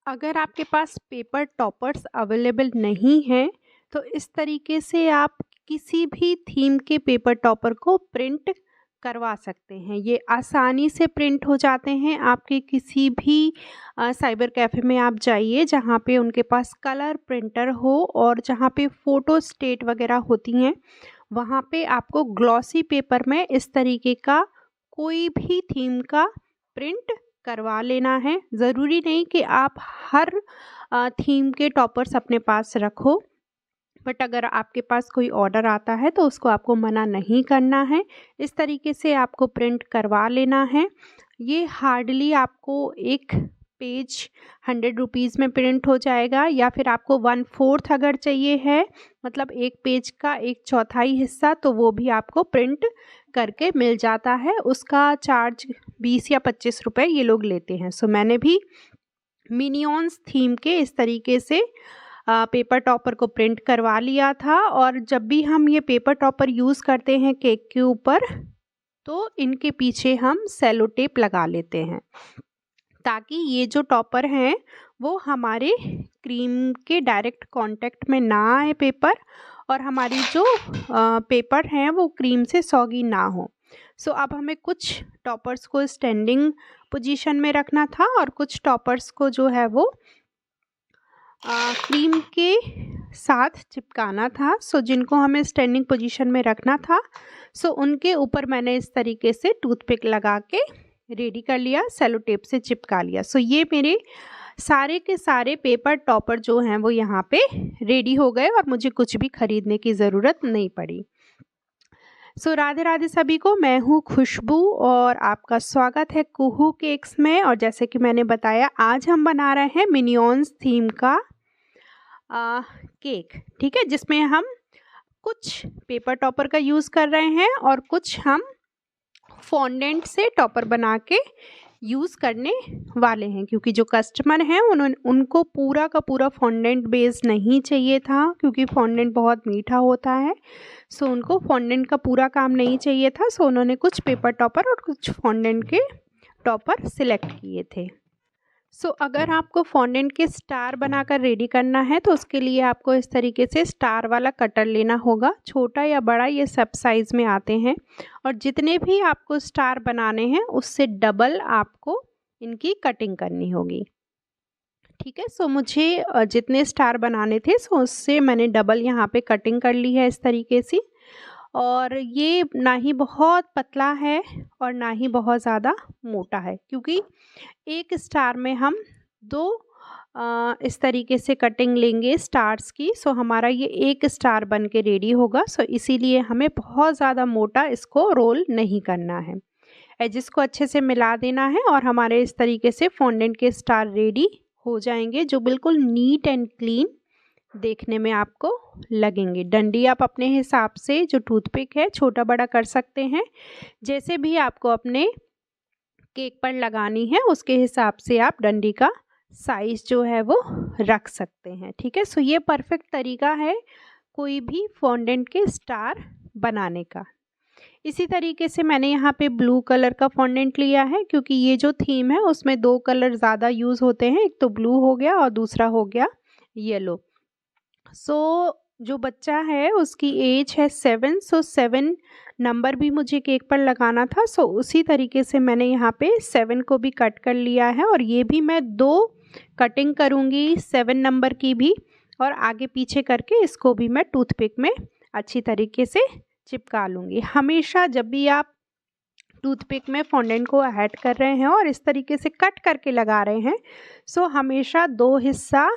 अगर आपके पास paper toppers available नहीं हैं, तो इस तरीके से आप किसी भी थीम के पेपर टॉपर को प्रिंट करवा सकते हैं। ये आसानी से प्रिंट हो जाते हैं। आपके किसी भी साइबर कैफ़े में आप जाइए जहाँ पे उनके पास कलर प्रिंटर हो और जहाँ पे फ़ोटो स्टेट वगैरह होती हैं, वहाँ पे आपको ग्लॉसी पेपर में इस तरीके का कोई भी थीम का प्रिंट करवा लेना है। ज़रूरी नहीं कि आप हर थीम के टॉपर्स अपने पास रखो, बट अगर आपके पास कोई ऑर्डर आता है तो उसको आपको मना नहीं करना है। इस तरीके से आपको प्रिंट करवा लेना है। ये हार्डली आपको एक पेज 100 रुपीज़ में प्रिंट हो जाएगा, या फिर आपको 1/4 अगर चाहिए है, मतलब एक पेज का 1/4 हिस्सा, तो वो भी आपको प्रिंट करके मिल जाता है। उसका चार्ज 20 या 25 रुपए ये लोग लेते हैं। सो मैंने भी मिनियॉन्स थीम के इस तरीके से पेपर टॉपर को प्रिंट करवा लिया था। और जब भी हम ये पेपर टॉपर यूज़ करते हैं केक के ऊपर, तो इनके पीछे हम सेलो टेप लगा लेते हैं, ताकि ये जो टॉपर हैं वो हमारे क्रीम के डायरेक्ट कांटेक्ट में ना आए पेपर, और हमारी जो पेपर हैं वो क्रीम से सॉगी ना हो। सो अब हमें कुछ टॉपर्स को स्टैंडिंग पोजीशन में रखना था और कुछ टॉपर्स को जो है वो क्रीम के साथ चिपकाना था। सो जिनको हमें स्टैंडिंग पोजीशन में रखना था, सो उनके ऊपर मैंने इस तरीके से टूथपिक लगा के रेडी कर लिया, सेलो टेप से चिपका लिया। सो ये मेरे सारे के सारे पेपर टॉपर जो हैं वो यहाँ पे रेडी हो गए और मुझे कुछ भी खरीदने की ज़रूरत नहीं पड़ी। सो राधे राधे सभी को, मैं हूँ खुशबू और आपका स्वागत है कुहू केक्स में। और जैसे कि मैंने बताया, आज हम बना रहे हैं मिनियॉन्स थीम का केक, ठीक है, जिसमें हम कुछ पेपर टॉपर का यूज़ कर रहे हैं और कुछ हम फॉन्डेंट से टॉपर बना के यूज़ करने वाले हैं, क्योंकि जो कस्टमर हैं उनको पूरा का पूरा फॉन्डेंट बेस नहीं चाहिए था, क्योंकि फॉन्डेंट बहुत मीठा होता है। सो उनको फॉन्डेंट का पूरा काम नहीं चाहिए था। सो उन्होंने कुछ पेपर टॉपर और कुछ फॉन्डेंट के टॉपर सिलेक्ट किए थे। सो अगर आपको फॉन्डेंट के स्टार बनाकर रेडी करना है, तो उसके लिए आपको इस तरीके से स्टार वाला कटर लेना होगा। छोटा या बड़ा ये सब साइज़ में आते हैं, और जितने भी आपको स्टार बनाने हैं उससे डबल आपको इनकी कटिंग करनी होगी, ठीक है। सो मुझे जितने स्टार बनाने थे, सो उससे मैंने डबल यहाँ पे कटिंग कर ली है इस तरीके से। और ये ना ही बहुत पतला है और ना ही बहुत ज़्यादा मोटा है, क्योंकि एक स्टार में हम दो इस तरीके से कटिंग लेंगे स्टार्स की। सो हमारा ये एक स्टार बन के रेडी होगा। सो इसीलिए हमें बहुत ज़्यादा मोटा इसको रोल नहीं करना है। एजिस को अच्छे से मिला देना है और हमारे इस तरीके से फॉन्डेंट के स्टार रेडी हो जाएंगे, जो बिल्कुल नीट एंड क्लीन देखने में आपको लगेंगे। डंडी आप अपने हिसाब से, जो टूथपिक है, छोटा बड़ा कर सकते हैं। जैसे भी आपको अपने केक पर लगानी है उसके हिसाब से आप डंडी का साइज़ जो है वो रख सकते हैं, ठीक है। सो ये परफेक्ट तरीका है कोई भी फॉन्डेंट के स्टार बनाने का। इसी तरीके से मैंने यहाँ पे ब्लू कलर का फॉन्डेंट लिया है, क्योंकि ये जो थीम है उसमें दो कलर ज़्यादा यूज़ होते हैं, एक तो ब्लू हो गया और दूसरा हो गया येलो। सो जो बच्चा है उसकी एज है 7, सो 7 नंबर भी मुझे केक पर लगाना था। सो उसी तरीके से मैंने यहाँ पे 7 को भी कट कर लिया है, और ये भी मैं 2 कटिंग करूँगी 7 नंबर की भी, और आगे पीछे करके इसको भी मैं टूथपिक में अच्छी तरीके से चिपका लूँगी। हमेशा जब भी आप टूथपिक में फॉन्डेंट को ऐड कर रहे हैं और इस तरीके से कट करके लगा रहे हैं, सो हमेशा 2 हिस्सा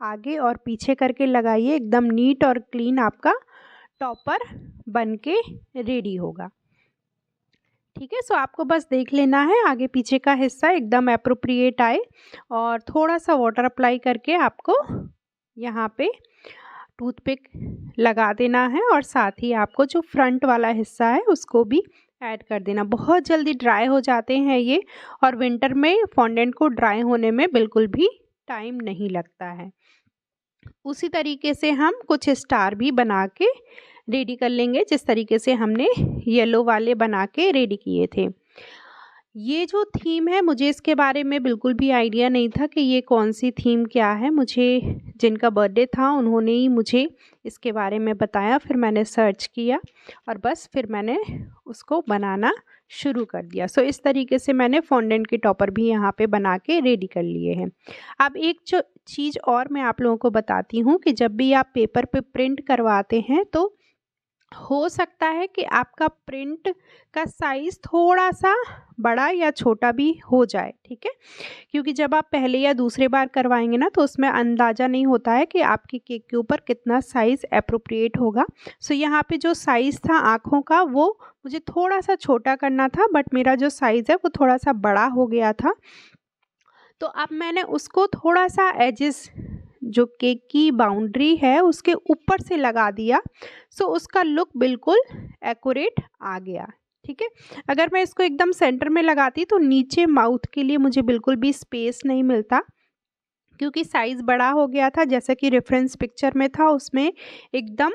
आगे और पीछे करके लगाइए। एकदम नीट और क्लीन आपका टॉपर बन के रेडी होगा, ठीक है। सो आपको बस देख लेना है आगे पीछे का हिस्सा एकदम एप्रोप्रिएट आए, और थोड़ा सा वाटर अप्लाई करके आपको यहाँ पे टूथपिक लगा देना है, और साथ ही आपको जो फ्रंट वाला हिस्सा है उसको भी ऐड कर देना। बहुत जल्दी ड्राई हो जाते हैं ये, और विंटर में फॉन्डेंट को ड्राई होने में बिल्कुल भी टाइम नहीं लगता है। उसी तरीके से हम कुछ स्टार भी बना के रेडी कर लेंगे, जिस तरीके से हमने येलो वाले बना के रेडी किए थे। ये जो थीम है मुझे इसके बारे में बिल्कुल भी आइडिया नहीं था कि ये कौन सी थीम क्या है। मुझे जिनका बर्थडे था उन्होंने ही मुझे इसके बारे में बताया, फिर मैंने सर्च किया और बस फिर मैंने उसको बनाना शुरू कर दिया। सो इस तरीके से मैंने फॉन्डेंट के टॉपर भी यहाँ पे बना के रेडी कर लिए हैं। अब एक जो चीज़ और मैं आप लोगों को बताती हूँ कि जब भी आप पेपर पे प्रिंट करवाते हैं तो हो सकता है कि आपका प्रिंट का साइज़ थोड़ा-सा बड़ा या छोटा भी हो जाए, ठीक है? क्योंकि जब आप पहले या दूसरे बार करवाएँगे ना तो उसमें अंदाज़ा नहीं होता है कि आपके केक के ऊपर कितना साइज़ एप्रोप्रिएट होगा। सो यहाँ पे जो साइज़ था आँखों का वो मुझे थोड़ा-सा छोटा करना था, बट मेरा जो साइज़ है वो थोड़ा-सा बड़ा हो गया था। तो अब मैंने उसको थोड़ा-सा एजेस जो केक की बाउंड्री है उसके ऊपर से लगा दिया। सो उसका लुक बिल्कुल एक्यूरेट आ गया, ठीक है। अगर मैं इसको एकदम सेंटर में लगाती तो नीचे माउथ के लिए मुझे बिल्कुल भी स्पेस नहीं मिलता, क्योंकि साइज़ बड़ा हो गया था। जैसा कि रेफरेंस पिक्चर में था उसमें एकदम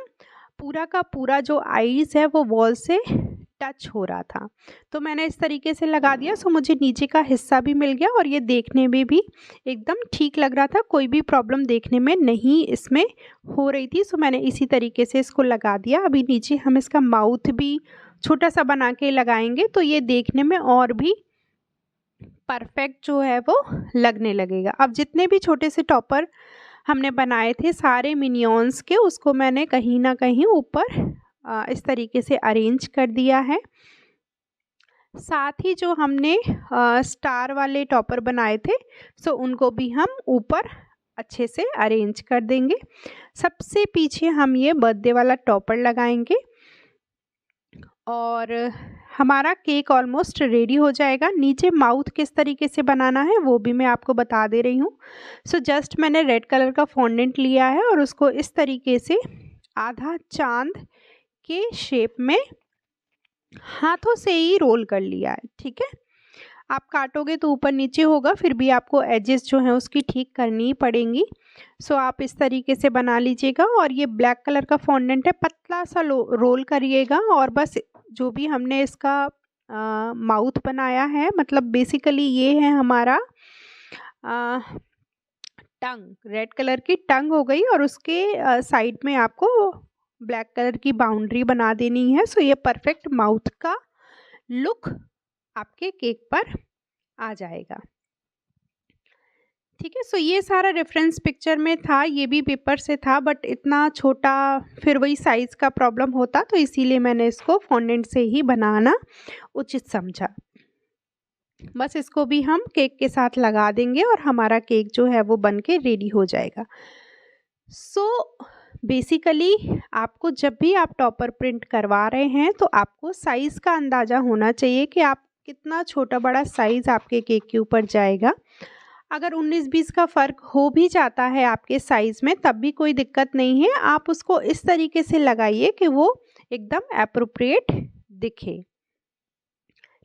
पूरा का पूरा जो आईज़ है वो वॉल से टच हो रहा था। तो मैंने इस तरीके से लगा दिया, सो मुझे नीचे का हिस्सा भी मिल गया और ये देखने में भी एकदम ठीक लग रहा था। कोई भी प्रॉब्लम देखने में नहीं इसमें हो रही थी। सो मैंने इसी तरीके से इसको लगा दिया। अभी नीचे हम इसका माउथ भी छोटा-सा बना के लगाएँगे तो ये देखने में और भी परफेक्ट जो है वो लगने लगेगा। अब जितने भी छोटे से टॉपर हमने बनाए थे सारे मिनियॉन्स के, उसको मैंने कहीं न कहीं ऊपर इस तरीके से अरेंज कर दिया है। साथ ही जो हमने स्टार वाले टॉपर बनाए थे सो उनको भी हम ऊपर अच्छे से अरेंज कर देंगे। सबसे पीछे हम ये बर्थडे वाला टॉपर लगाएंगे और हमारा केक ऑलमोस्ट रेडी हो जाएगा। नीचे माउथ किस तरीके से बनाना है वो भी मैं आपको बता दे रही हूँ। सो जस्ट मैंने रेड कलर का फॉन्डेंट लिया है और उसको इस तरीके से आधा चांद के शेप में हाथों से ही रोल कर लिया है, ठीक है। आप काटोगे तो ऊपर नीचे होगा, फिर भी आपको एजेस जो हैं उसकी ठीक करनी ही पड़ेंगी। सो आप इस तरीके से बना लीजिएगा और ये ब्लैक कलर का फॉन्डेंट है, पतला सा रोल करिएगा और बस जो भी हमने इसका माउथ बनाया है, मतलब बेसिकली ये है हमारा टंग, रेड कलर की टंग हो गई और उसके साइड में आपको ब्लैक कलर की बाउंड्री बना देनी है। सो ये परफेक्ट माउथ का लुक आपके केक पर आ जाएगा, ठीक है। सो ये सारा रेफरेंस पिक्चर में था, ये भी पेपर से था बट इतना छोटा फिर वही साइज़ का प्रॉब्लम होता, तो इसीलिए मैंने इसको फॉन्डेंट से ही बनाना उचित समझा। बस इसको भी हम केक के साथ लगा देंगे और हमारा केक जो है वो बन के रेडी हो जाएगा। सो बेसिकली आपको जब भी आप टॉपर प्रिंट करवा रहे हैं तो आपको साइज़ का अंदाज़ा होना चाहिए कि आप कितना छोटा बड़ा साइज़ आपके केक के ऊपर जाएगा। अगर 19-20 का फ़र्क हो भी जाता है आपके साइज़ में तब भी कोई दिक्कत नहीं है। आप उसको इस तरीके से लगाइए कि वो एकदम एप्रोप्रिएट दिखे,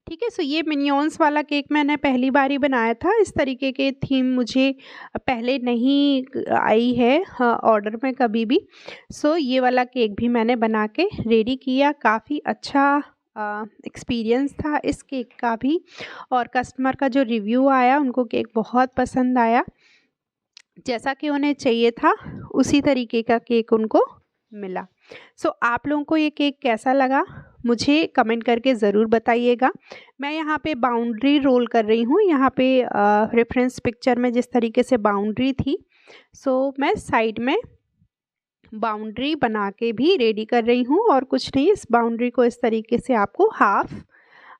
ठीक है। सो ये मिनियॉन्स वाला केक मैंने पहली बार ही बनाया था। इस तरीके के थीम मुझे पहले नहीं आई है ऑर्डर में कभी भी। सो ये वाला केक भी मैंने बना के रेडी किया। काफ़ी अच्छा एक्सपीरियंस था इस केक का भी और कस्टमर का जो रिव्यू आया उनको केक बहुत पसंद आया। जैसा कि उन्हें चाहिए था उसी तरीके का केक उनको मिला। सो आप लोगों को ये केक कैसा लगा मुझे कमेंट करके ज़रूर बताइएगा। मैं यहाँ पे बाउंड्री रोल कर रही हूँ। यहाँ पे रेफरेंस पिक्चर में जिस तरीके से बाउंड्री थी सो मैं साइड में बाउंड्री बना के भी रेडी कर रही हूँ और कुछ नहीं, इस बाउंड्री को इस तरीके से आपको हाफ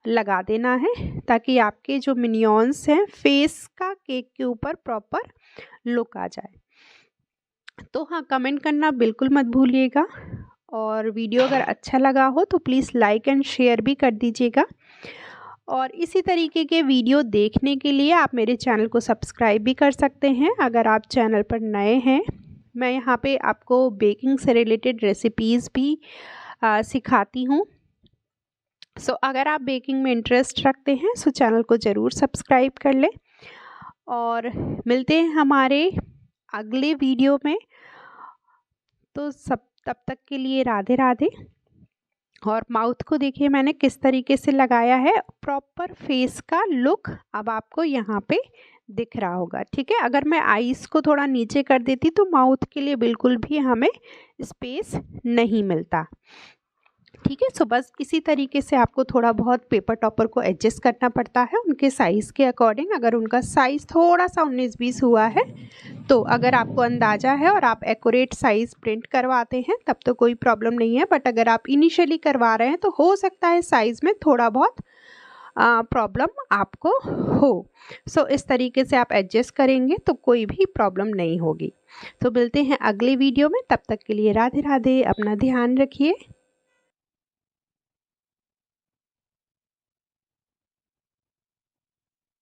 लगा देना है ताकि आपके जो मिनियॉन्स हैं फेस का केक के ऊपर प्रॉपर लुक आ जाए। तो हाँ, कमेंट करना बिल्कुल मत भूलिएगा और वीडियो अगर अच्छा लगा हो तो प्लीज़ लाइक एंड शेयर भी कर दीजिएगा। और इसी तरीके के वीडियो देखने के लिए आप मेरे चैनल को सब्सक्राइब भी कर सकते हैं अगर आप चैनल पर नए हैं। मैं यहाँ पे आपको बेकिंग से रिलेटेड रेसिपीज़ भी सिखाती हूँ। सो अगर आप बेकिंग में इंटरेस्ट रखते हैं सो चैनल को ज़रूर सब्सक्राइब कर लें और मिलते हैं हमारे अगले वीडियो में। तो तब तक के लिए राधे राधे। और माउथ को देखिए मैंने किस तरीके से लगाया है, प्रॉपर फेस का लुक अब आपको यहाँ पे दिख रहा होगा। ठीक है, अगर मैं आईज को थोड़ा नीचे कर देती तो माउथ के लिए बिल्कुल भी हमें स्पेस नहीं मिलता। ठीक है, सो बस इसी तरीके से आपको थोड़ा बहुत पेपर टॉपर को एडजस्ट करना पड़ता है उनके साइज़ के अकॉर्डिंग। अगर उनका साइज़ थोड़ा सा 19-20 हुआ है तो अगर आपको अंदाज़ा है और आप एक्यूरेट साइज़ प्रिंट करवाते हैं तब तो कोई प्रॉब्लम नहीं है, बट अगर आप इनिशियली करवा रहे हैं तो हो सकता है साइज़ में थोड़ा बहुत प्रॉब्लम आपको हो। सो इस तरीके से आप एडजस्ट करेंगे तो कोई भी प्रॉब्लम नहीं होगी। तो मिलते हैं अगले वीडियो में, तब तक के लिए राधे राधे, अपना ध्यान रखिए।